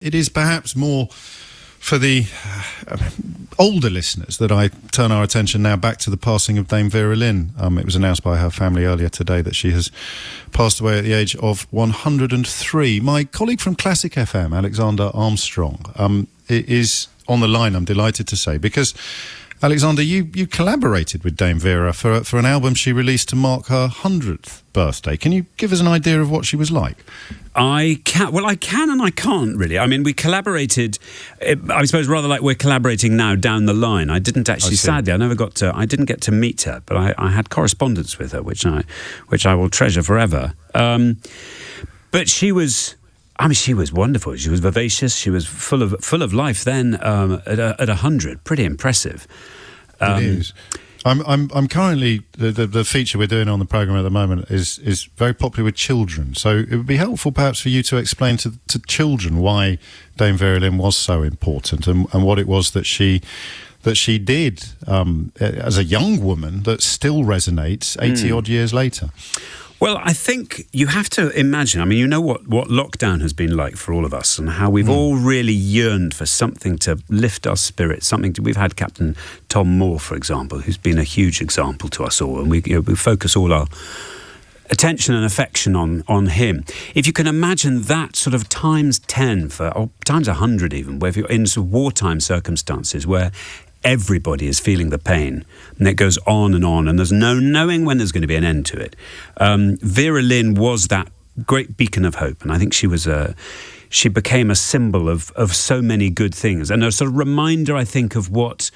It is perhaps more for the older listeners that I turn our attention now back to the passing of Dame Vera Lynn. It was announced by her family earlier today that she has passed away at the age of 103. My colleague from Classic FM, Alexander Armstrong, is on the line, I'm delighted to say, because Alexander, you collaborated with Dame Vera for an album she released to mark her 100th birthday. Can you give us an idea of what she was like? I can and I can't, really. I mean, we collaborated, I suppose, rather like we're collaborating now down the line. I didn't actually, sadly, I didn't get to meet her, but I had correspondence with her, which I will treasure forever. But she was wonderful. She was vivacious. She was full of life then, at 100. Pretty impressive. It is. I'm currently the feature we're doing on the programme at the moment is very popular with children. So it would be helpful perhaps for you to explain to children why Dame Vera Lynn was so important and what it was that she did as a young woman that still resonates 80 odd years later. Well, I think you have to imagine, I mean, you know what lockdown has been like for all of us and how we've all really yearned for something to lift our spirits, we've had Captain Tom Moore, for example, who's been a huge example to us all, and we focus all our attention and affection on him. If you can imagine that sort of times 10 or times 100 even, where if you're in sort of wartime circumstances where everybody is feeling the pain, and it goes on, and there's no knowing when there's going to be an end to it. Vera Lynn was that great beacon of hope, and I think she became a symbol of so many good things, and a sort of reminder, I think, of what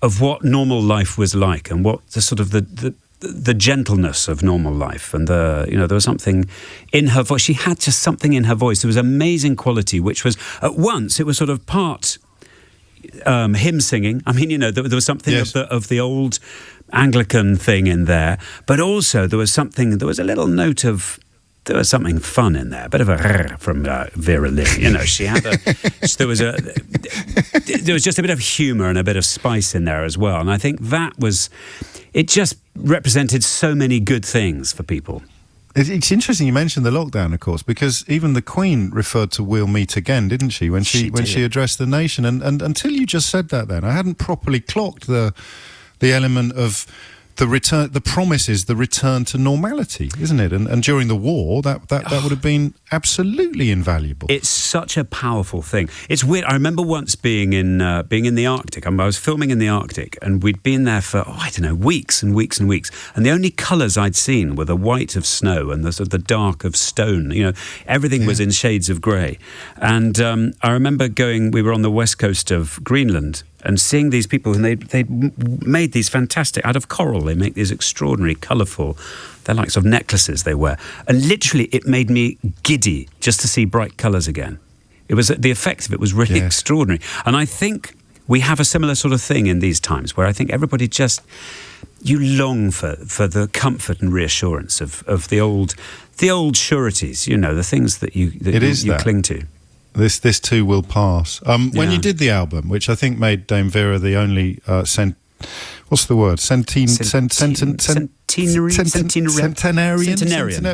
normal life was like, and what the sort of the gentleness of normal life, and there was something in her voice. She had just something in her voice. There was amazing quality, which was at once it was sort of part hymn singing. I mean, there was something of the old Anglican thing in there, but also there was a little note of, there was something fun in there, a bit of a from Vera Lynn. She had there was just a bit of humour and a bit of spice in there as well, and I think it just represented so many good things for people. It's interesting you mentioned the lockdown, of course, because even the Queen referred to "We'll meet again," didn't she, when she addressed the nation? And until you just said that, then I hadn't properly clocked the element of the return, the promises, the return to normality, isn't it? And during the war, that would have been absolutely invaluable. It's such a powerful thing. It's weird. I remember once being in the Arctic. I was filming in the Arctic, and we'd been there for weeks and weeks and weeks. And the only colours I'd seen were the white of snow and the sort of the dark of stone. Everything was in shades of grey. And I remember we were on the west coast of Greenland, and seeing these people, and they'd made these fantastic, out of coral, they make these extraordinary, colourful, they're like sort of necklaces they wear. And literally it made me giddy just to see bright colours again. The effect of it was really extraordinary. And I think we have a similar sort of thing in these times where I think everybody you long for the comfort and reassurance of the old sureties, the things that you cling to. This too will pass. When you did the album, which I think made Dame Vera the only what's the word? Centenarian.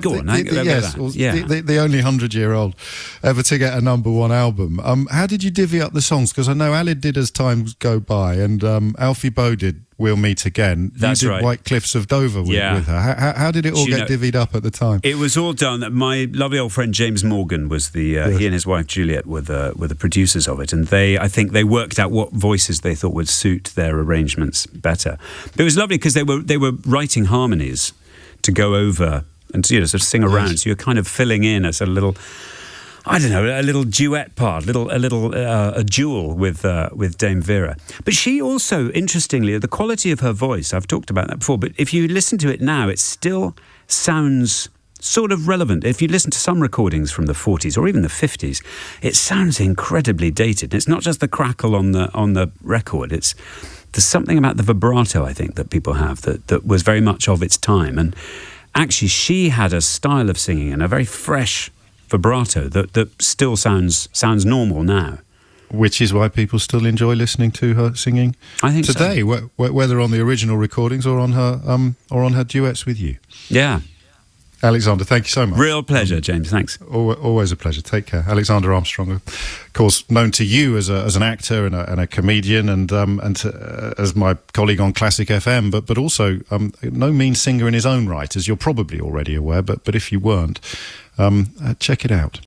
Go on. The only 100-year-old ever to get a #1 album. How did you divvy up the songs? Because I know Ali did As Times Go By, and Alfie Boe did We'll Meet Again. That's you did right. White Cliffs of Dover with her. How did it all get divvied up at the time? It was all done. My lovely old friend James Morgan was he and his wife Juliet were the producers of it, and I think they worked out what voices they thought would suit their arrangements better. But it was lovely because they were writing harmonies to go over and sort of sing around. So you're kind of filling in a sort of little, I don't know, a little duet part, a duel with Dame Vera. But she also, interestingly, the quality of her voice, I've talked about that before, but if you listen to it now, it still sounds sort of relevant. If you listen to some recordings from the 40s or even the 50s, it sounds incredibly dated. It's not just the crackle on the record. There's something about the vibrato, I think, that people have that was very much of its time. And actually, she had a style of singing and a very fresh vibrato that still sounds normal now. Which is why people still enjoy listening to her singing. I think today, so. Whether on the original recordings or on her duets with you. Yeah. Alexander, thank you so much. Real pleasure, James. Thanks. Always a pleasure. Take care. Alexander Armstrong, of course, known to you as an actor and a comedian, and as my colleague on Classic FM, but also no mean singer in his own right, as you're probably already aware. But if you weren't, check it out.